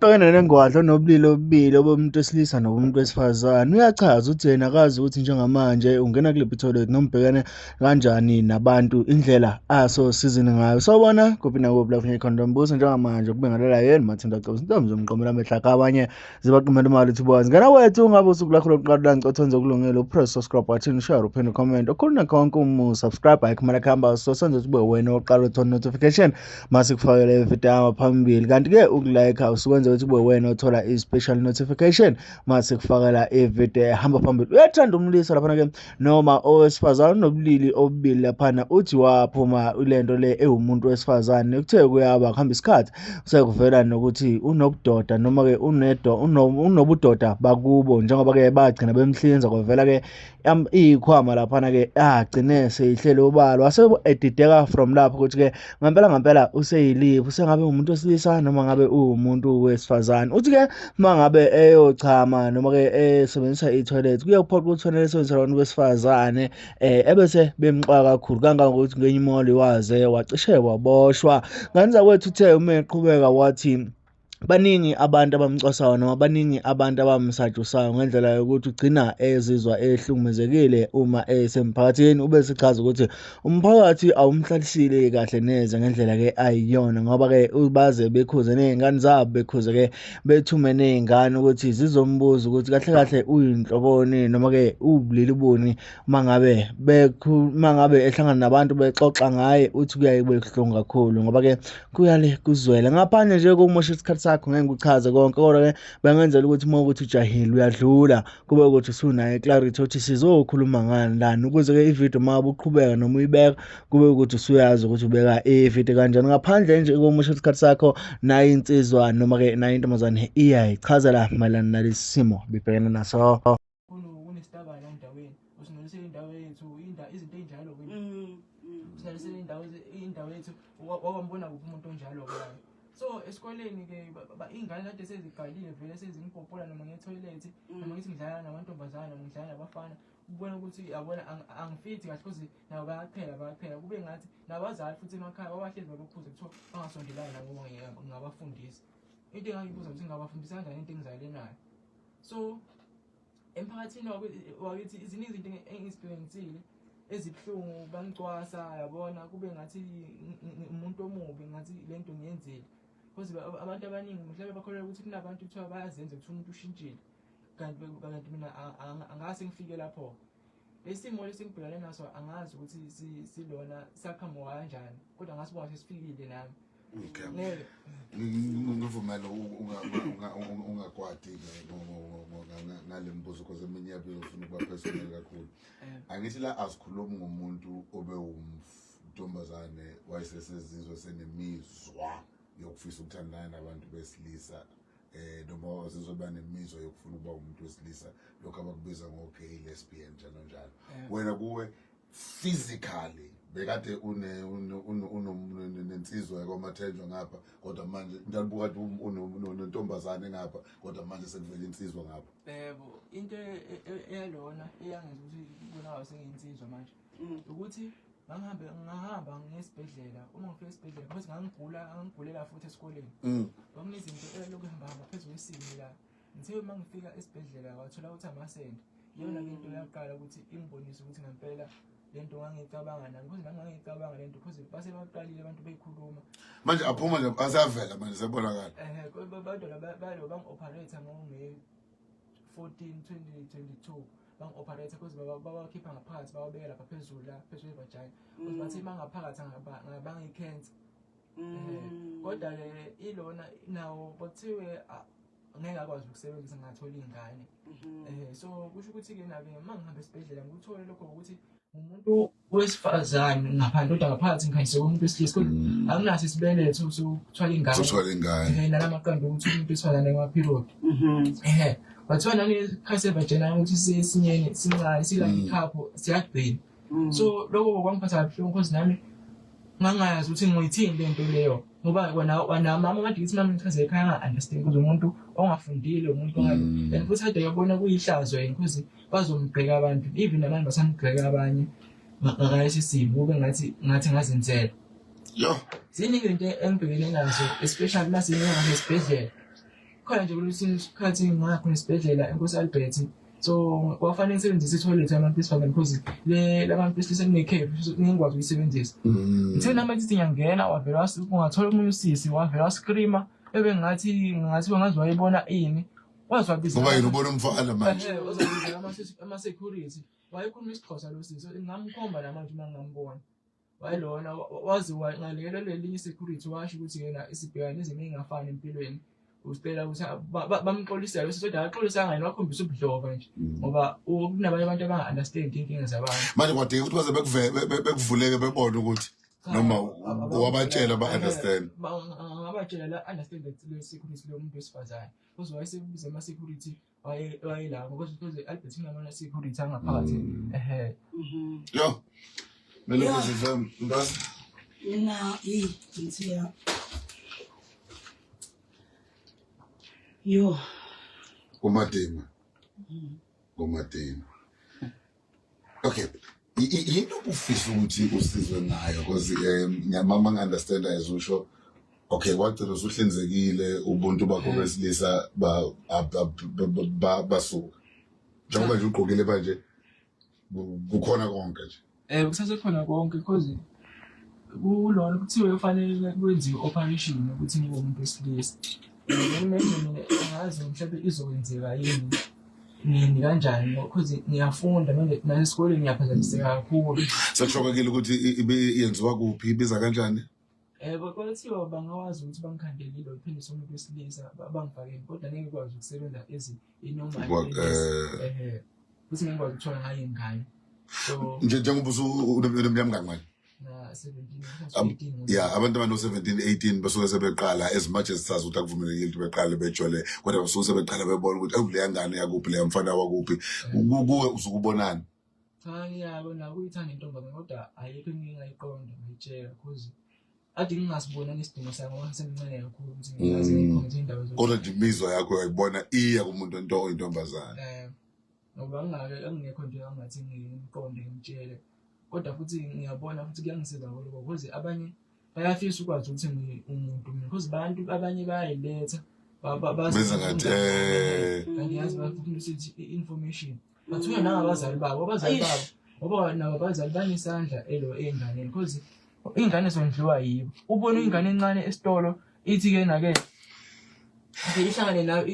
Ubhekene nengwadla nobulili obubili obomuntu wesilisa nobomuntu wesifazane uyachaza ukuthi yena akazi ukuthi njengamanje ungena kule toilet noma ubhekene kanjani nabantu indlela asosizini ngayo. Sawubona kuphi nakuphi lapho ngekhondom buso njengamanje kube ngalela yena Mathinda Cebisi Ntombi zomqomela amehla kabanye zibaqhumela imali uthi boys. Ngena wethu ungabe usuku lakho lokuqala langicothonze kulungile upress subscribe button share uphinde comment okhuluna konke subscribe ayikhumala khamba so senze ube wena oqala uthola notification mase kufakele video phambili kanti ke ukulike usukwenza ukuthi ube wena othola i-special notification mase kufakela ivideo hamba phambili. Uyathanda umlisa lapha ke noma owesifazane nobulili obubili lapha uthi waphuma ilento le ewumuntu wesifazane kuthe kuyaba kuhamba isikhathi sekuvela nokuthi unobudoda noma ke unobudoda bakubo njengoba ke bagcina bemhlinza kwavela ke ikhwama lapha ke agcine seyihlele ubalo wase edideka from lapho ukuthi ke ngempela useyilifu sengabe umuntu wesilisa noma ngabe umuntu wesifazane. Uthi ke mangabe eyochama noma ke esebenzisa i-toilet kuyaphoqa ukuthi fanele esebenzise abantu besifazane ebese bemxwaya kakhulu kangangokuthi ngenye imoli waze wacishe waboshwa. Nganza kwethu uthe uma eqhubeka wathi baningi abantu abamcwasayo noma baningi abantu abamsajusayo ngendlela yokuthi ugcina ezizwa ehlukumezekile uma esemphakathini. Ube sichaza ukuthi umphakathi awumhlalisile kahle neze ngendlela ke ayiyona ngoba ke baze bekhuze nezingane zabo bekhuze ke bethume nezingane ukuthi zizombuza ukuthi kahle kahle uyinhloboni noma ke ubulili buni mangabe ehlangana nabantu bexoxa ngaye uthi kuyaye kube kuhlungu kakhulu ngoba ke kuyale kuzwela ngaphandle nje kokumosha isikhathi sakho ngeke uchaze konke kodwa ke bangenzela ukuthi uma ukuthi ujahile uyadlula kube ukuthi usunayo clarity ukuthi sizokhuluma ngani lana ukuze ke ivideo mabe uqhubeka noma uyibeka kube ukuthi usuyazi ukuthi ubeka ivideo kanjani. Ngaphandle nje kokusho isikhathi sakho nayo insizwa noma ke nayo intombazane iyayichazela mayelana nalesi simo bibhekene naso. Kunestabane endaweni usingelisele indawo yethu izinto enjalo usingelisele indawo yethu wakwambona kuphi umuntu onjalo ke. So esikoleni ke ingane kade sezigalile vele sezimpopola noma nge-toilet noma ngithi ngidlala namantombazana noma ngidlala nabafana ubona ukuthi yabona angifithi kahle because nabo bayaphela kube ngathi nabazali futhi emakhaya babahlezi babukhuze kuthiwa bangasondelani nabo ngingabafundisa. Into engangibuza ukuthi ngingabafundisa kanjani into engizayelenayo. So emphakathini wakithi iziningi izinto engizibhekisile ezibhlungu bangicwasa yabona kube ngathi umuntu omubi ngathi lento ngiyenzile because abantu abaningi mhlawumbe bakholelwa ukuthi kunabantu kuthiwa bayazenza ukuthi umuntu ushintshile kanti mina angase ngifike lapho. Lesimo lesingibhekane naso angazi ukuthi silona sakhamba kanjani kodwa ngasibona sesifikile nami. Okay. Ngivumela ungakwadi ngale mbuzo because eminye yabe ufuna ukuba personal kakhulu. Angithi la asikhulumi ngomuntu obe umntombazane wayesesezizwe senemizwa yokufisa ukuthandana nabantu besilisa noma wasezoba nemizwa yokufuna ukuba umuntu wesilisa lokho abakubiza ngo-gay lesbian njalo. Wena kuwe physically bekade unensizwa yakwamathenjwa ngapha kodwa manje ngalibuka ukuthi unentombazane ngapha kodwa manje sekuvela insizwa ngapha. Yebo into eyalona eyangenza ukuthi kubonakala senginsizwa manje ukuthi ngahamba ngesibhedlela uma ngifika esibhedlela because ngangigulela futhi esikoleni banginizinto elokhu hamba phezulu kwesimo la ngithe uma ngifika esibhedlela wathola ukuthi amasende yona into yaqala ukuthi ingibonise ukuthi ngempela lento ngangicabanga nami because ngangicabanga lento because base baqalile abantu beyikhuluma manje aphuma nje asavela manje sebonakala abantu balo bang-operator ngonge 14 2022 bang-operator because babakhipha ngaphansi bababeka lapha phezulu evagina because bathi bangaphakathi bangi-cancer kodwa le ilona nawo bathiwe ngeke akwazi ukusebenzisa ngathola ingane so kusho ukuthi ke nabe mangihamba esibhedlela ngikuthole lokho ukuthi umuntu wesifazane ngaphandle kodwa ngaphakathi ngikhanyise umuntu wesilisa anginaso isibeletho sokuthwala ingane nalamaqanda ukuthi umuntu wesifazane ngama-period bathiwa nani-cancer vagina ukuthi sesinyeni sincane silayikhapho siyagcina. So lokho kwangiphatha kabuhlungu because nami ngangayazi ukuthi ngoyithini lento leyo ngoba wena mama kade ngithi mama ngichaze ekhaya nga-understand ukuthi umuntu ongafundile umuntu ongabe and futhi kade yabona kuyihlazo yini because bazombheka abantu even abantu basamgxeka abanye ngayesi simo kube ngathi ngazenzela. Ziningi izinto engibhekene nazo especially mase ngingasesibhedlela khona nje kulesinye isikhathi ngakho nesibhedlela Nkosi Albert so kwafanele ngisebenzise i-toilet yabantu besifazane because labantu besilisa kunekhefu ngingikwazi ukuyisebenzisa ngithe nami ethi ngiyangena wavela ungathola omunye usisi wavela wascreama ebengathi bangazi wayibona ini wazwabiza ngoba yena ubona umfana manje ama-security wayekhuluma isiXhosa lo sisi ngamkhomba namanje uma ngambona wayelona wazi ngalekelelo lelinye i-security washo ukuthi yena isibhekane nezimo ey'ngafani empilweni usicela ukuthi bamxolisele bese kodwa akaxolisanga yena wakhombisa ubudlova nje ngoba kunabanye abantu abanga-understand iy'nkinga zabantu manje kwadinga ukuthi baze bekuvuleke bebone ukuthi noma wabatshela ba-understand ngabatshela la-understand le security lo muntu wesifazane because wayesebiza ama-security wayelapho because Albert ngamona security angaphakathi yo melokuzivem mbazi mina ngithiya yo kumadima okay yini ufisa ukuthi usizwe ngayo because ngiyamama ngi-understand as usho okay wagcina usuhlinzekile ubuntu bakho besilisa basuka njengoba nje ugqokile manje kukhona konke nje kusasekhona konke because kulona kuthiwe kufanele kwenziwe operation ukuthi ngibe umuntu wesilisa mina ngazi mhlawumbe izokwenzeka yini kanjani because ngiyafunda manje nasesikoleni ngiyaphazamiseka kakhulu sekushokakile ukuthi yenziwa kuphi ibiza kanjani kwathiwa bangawazi ukuthi bangikhandelile uphindisa umuntu wesilisa bangifakeni kodwa ngeke kwazi ukusebenza i-normal futhi ngeke kwazi ukuthola ngayo ingane so njengoba unomnyama manje yeah abantu abano-17-18 basuke sebeqala as much as sazi ukuthi akuvumelekile ukuthi beqale bejole kodwa basuke sebeqala bebona ukuthi leya ngane yakuphi leya mfana wakuphi kuwe usuke ubonani cha ngiyabona kuyithanda intombazane kodwa ayikho engingayiqonda ngiyitshela because ade ngingasibona nesidingo sami ngoba semncane kakhulu ukuthi ngiyazi ngikhombe indaba kodwa nje imizwa yakho uyayibona iya kumuntu oyintombazane ngoba angekho nje angathi ngiqonde ngimtshele kodwa futhi ngiyabona futhi kuyangisiza kakhulu because abanye bayafisa ukwazi ukuthi umuntu because abantu abanye bayayiletha benza ngathi ngiyazi bafuna ukuthi i-information bathuya nangabazali babo ngoba nabo abazali banesandla enganeni because ingane zondliwa yibo ubona ingane encane esitolo ithi-ke nake ihlangane nayo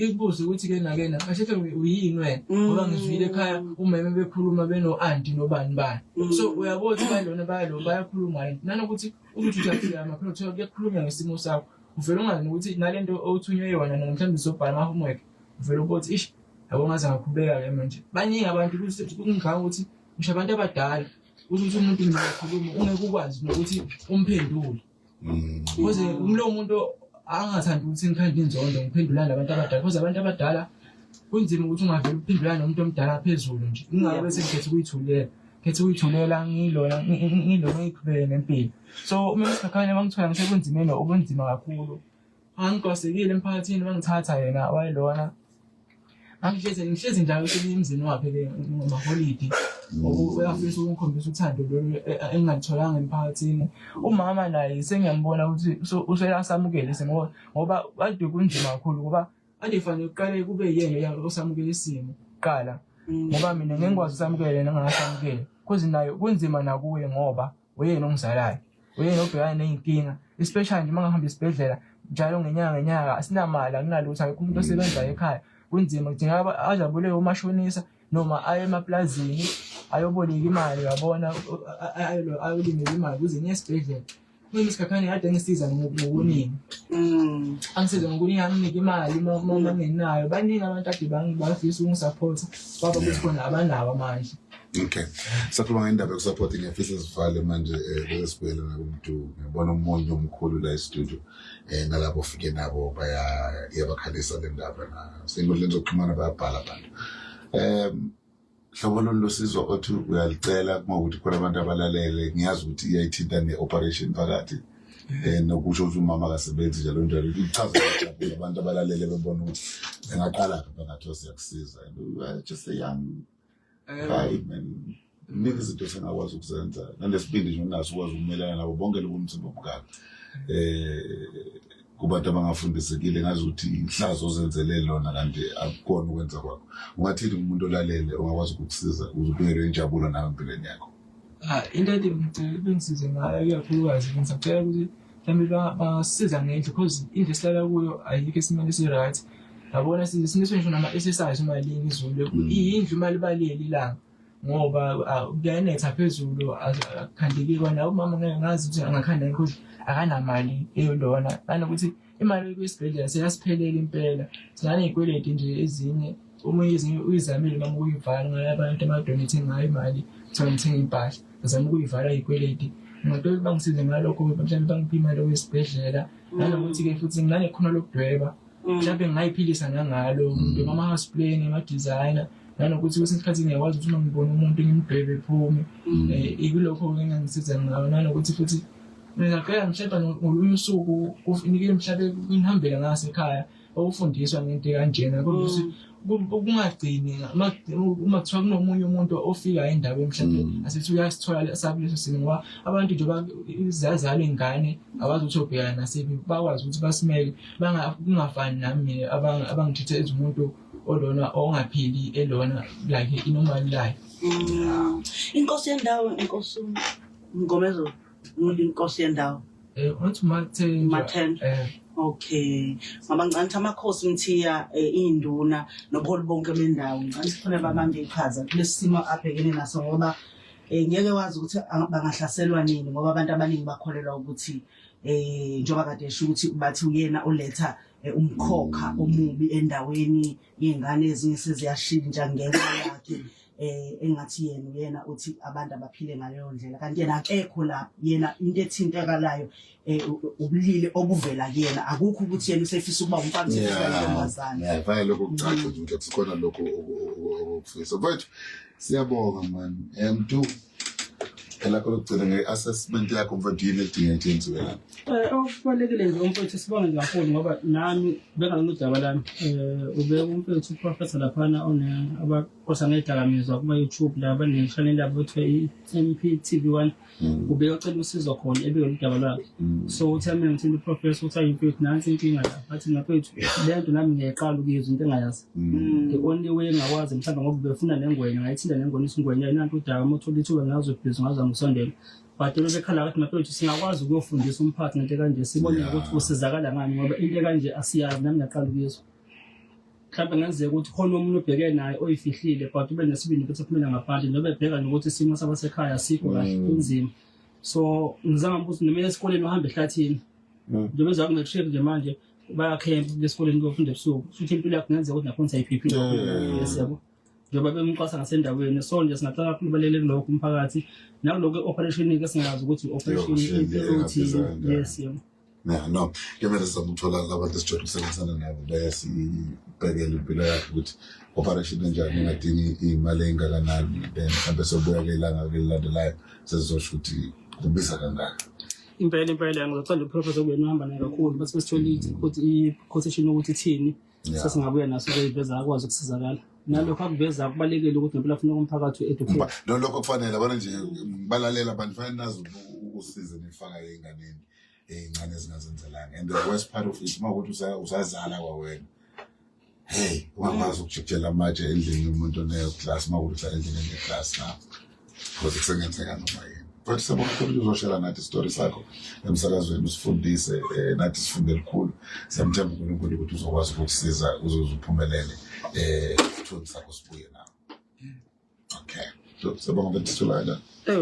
ibuze ukuthi-ke nakena ashethe uyini wena ngoba ngizwile ekhaya umeme bekhuluma beno-anti nobani bani so uyabona ukuthi balona bayakhuluma yini nanokuthi uyafika amaphela kuthiwa kuyakhulunywa ngesimo sakho uvele ungazi ukuthi nalento othunywe yona mhlawumbe zizobhala ama-homework uvele uba uthi ish yabo ngaze ngakhubeka-ke manje baningi abantu kunganga ukuthi ngisho abantu abadala ukuthi umuntu ngiyakhuluma ungeke ukwazi nokuthi umphendule because umlo muntu angathandi ukuthi ngikhande inzondo ngiphendulane nabantu abadala because abantu abadala kunzima ukuthi ungavele uphendulane nomuntu omdala phezulu nje ingabe bese ngikhethe ukuyithulela ngilona ngiqhubeke nempilo so uma isikhakhane bangithola ngisekunzimeni obunzima kakhulu angikwasekile emphakathini bangithatha yena wayelona ngihlezi njalo emzini wakhe ngamaholidi uyafisa ukukhombisa uthando lolu engalitholanga emphakathini umama naye sengiyambona ukuthi useyasamukele ngoba kade kunzima kakhulu ngoba ade fanele uqale kube yena osamukela isimo qala ngoba mina ngeke ngikwazi usamukele nangasamukele because nayo kunzima nakuye ngoba uyena ongizalayo uyena obhekana ney'nkinga especially nje uma ngihamba esibhedlela njalo ngenyanga asinamali akunalutho akekho umuntu osebenzayo ekhaya kunzima kudingeka ajabule umashonisa noma aye emaplazini ayoboleka imali yabona ayolimela imali ukuze niye esibhedlela mina isikhakhane kade ngisiza ngokuningi angisiza ngokuningi anginike imali uma ngenayo baningi abantu ade bafisa ukungisaphotha baba ukuthi khona abanawo manje okay sakhuluma ngendaba yokusupport ngiyafisa sivale manje kwesibhele nakumuntu ngibona umonye omkhulu la e-studio nalabo ofike nabo bayabakhalisa le ndaba na singoleni zokuxhumana bayabhala abantu hlobo losizwa othi uyalicela kuma ukuthi khona abantu abalalele ngiyazi ukuthi iyayithinta ne-operation phakathi nokusho ukuthi umama akasebenzi njalo njalo ichaza ukuthi abantu abalalele bebona ukuthi engaqala phakathi siyakusiza and just a young guy man nika izinto sengakwazi ukuzenza nanesibindi nje unaso ukwazi ukumelana nabo bonke lobu mthimba obukade kubantu abangafundisekile ngazuthi inhlazo ozenzele lona kanti akukona ukwenza kwakho. Ungathini umuntu olalele ongakwazi ukukusiza uzubuyele injabulo nawe empilweni yakho? Into ethi bengisize ngayo ikakhulukazi ngisacela ukuthi mhlawumbe basiza ngendlu because indlu esihlala kuyo ayikho esimeni esi-right. Yabona siniswe ngisho nama-exercise uma liningi izulu. Indlu imali ibaleli ilanga ngoba kuyanetha phezulu akukhandeki kona. Umama ngeke ngazi ukuthi angakhanda because akanamali eyolona. Nanokuthi imali kwisibhedlela seyasiphelela impela. Sinaney'kweleti nje ezinye. Uma ezinye uyizamile noma ukuyivala ngayo abantu amadonate ngayo imali kuthiwa ngithenga impahla. Ngizama ukuyivala iy'kweleti. Ngicela bangisize ngalokho mhlawumbe bangiphe imali yesibhedlela. Nanokuthi-ke futhi nginanekhono lokudweba. Mhlawumbe ngingayiphilisa ngangalo ngidweba ama-house plan, ama-designer. Nanokuthi kwesinye isikhathi ngiyakwazi ukuthi uma ngibona umuntu ngimdwebe ephume. Ikulokho-ke engangisiza ngayo. Nanokuthi futhi ngingaqela mhlawumbe ngolunye usuku kunikele mhlawumbe nihambele ngasekhaya ukufundiswa ngento kanjena kodwa kungagcini uma kuthiwa kunomunye umuntu ofika endaweni mhlawumbe asithi uyasithola sakuleso simo ngoba abantu nje izazalo ingane abazi ukuthi obhekana nasiphi bakwazi ukuthi basimele kungafani nami abangithethe ezumuntu olona ongaphili elona like inormal life. Inkosi yendawo inkosi Ngomezo inkosi yendawo Uthi Mathen. Okay. Mama ngicanthi amakhosi ngithiya induna nobuholi bonke bendawo. Ngicanthi kufanele babambe iqhaza kulesimo abhekene naso ngoba ngeke wazi ukuthi bangahlaselwa nini ngoba abantu abaningi bakholelwa ukuthi njengoba kade esho ukuthi bathi uyena oletha umkhokha omubi endaweni yengane ezinye seziyashintsha ngenxa yakhe. Engathi yena uthi abantu abaphile ngaleyo ndlela kanti yena akekho lapho yena into ethintekalayo ubulili obuvela kuyena akukho ukuthi yena usefisa ukuba umfana wentombazane. Vaya lokho kucaca ukuthi akusikhona lokho okufisa but siyabonga man mntu elakho lokugcina nge-assessment yakho mfowethu yini edinga ukuthi yenziwe la. Okubalulekile nje umfowethu sibonge nje kakhulu ngoba nami bengaludaba lami ube umfowethu uprofessor laphana abakosa ngedakamizwa kuma YouTube la banechannel yabo kuthiwa i-MPTV1 ube yocela usizo khona ebike udaba lwakhe. So uthi mina ngithi uprofessor uthi ayimfowethu nansi inkinga la bathi mfowethu lento nami ngiyeqala ukuyizwa into engayazi. The only way engakwazi mhlawumbe ngoba befuna nengwenya ngayithinda nengwenya isingwenya inanto udaba mothola ithuba ngazo ibhizi ngazo ngisondela. But bekhala kathi mfowethu singakwazi ukuyofundisa umphakathi ngento kanje sibone ukuthi usizakala ngani ngoba into kanje asiyazi nami ngiyaqala ukuyizwa. Mhlawumbe ngenzeka ukuthi khona umuntu obheke naye oyifihlile but ube nesibindi ukuthi aphumele ngaphandle nobe ebheka nokuthi isimo sabasekhaya asikho kahle kunzima. So ngizama ukuthi noma esikoleni uhamba ehlathini njengoba bezwa kunethrip nje manje bayakhempa esikoleni kuyofunda ebusuku futhi impilo yakho ngenzeka ukuthi nakhona sayiphiphile yabo njengoba bemqasa ngasendaweni so nje singaqala kakhulu balelele lokho umphakathi nakuloko operation ke singazi ukuthi operation uthi yes yebo. No kemele samuthola labantu esijolo ukusebenzisana nabo bayasibhekela impilo yakhe ukuthi operation enjani ngadingi imali engakanani then mhlawumbe sobuya ke ilanga elilandelayo sezosho ukuthi kubiza kangaka. Impela ngizothanda uprofessor ube nohamba naye kakhulu bese sithola ukuthi i-quotation ukuthi ithini sesingabuya naso kuyiveza akwazi ukusizakala nalokho akuveza kubalekile ukuthi ngempela afuna umphakathi educate lokho kufanele abona nje balalela abantu fanele nazo ukusiza nifaka einganeni ezincane ezingazenzelanga and the worst part of it ukuthi usazala kwawena hey ungakwazi ukujikela amatshe endlini umuntu oneclass makuthi endlini eneclass na because kusengenzeka noma yini but sabona ukuthi uzoshela nathi story sakho emsakazweni usifundise nathi sifunde likhulu siyamthemba uNkulunkulu ukuthi uzokwazi ukukusiza uzophumelele isithunzi sakho sibuye nawe. Okay so sabona ukuthi sithola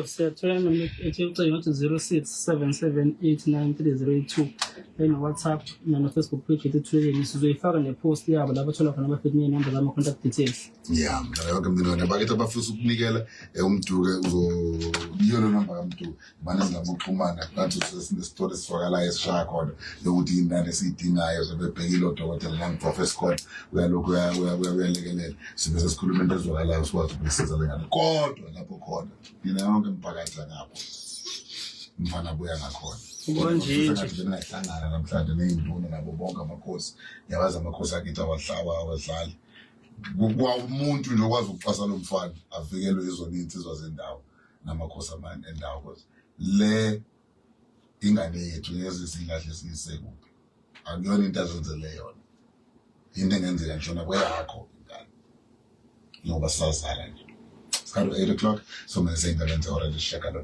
siyathola nami ethi ucingo 0677893082 WhatsApp na Facebook page ethi Thuleni sizoyifaka nepost yabo lapho thola khona abafethu number zama contact details. Yeah yonke imninona bakithi abafisa ukunikela umuntu ke uzobiyona number kamuntu manje singamuxhumana nathi sesine story sifakala esishaya khona yokuthi indane esiyidingayo zebebhekile odokotela lang professor khona uyalokho uyalekelela sibe sesikhuluma into ezwakalayo sikwazi ukusiza lengane kodwa lapho khona yonke imphakathi ngapho mfana buya ngakhona konje nje nahlangana namhlanje nezinduna nabo bonke amakhosi yabaza amakhosi akithi abadlali umuntu nje okwazi ukuxhasa lo mfana avikelwe izonithi izozendawo namakhosi amanye endawo le ingane yethu lezi silahle siyisekuphi akuyona into azenzele yona into engenzeka njona kweyakho ingane ngoba sazala nje isikhathi 8 o'clock so manje seyingane already shaka lo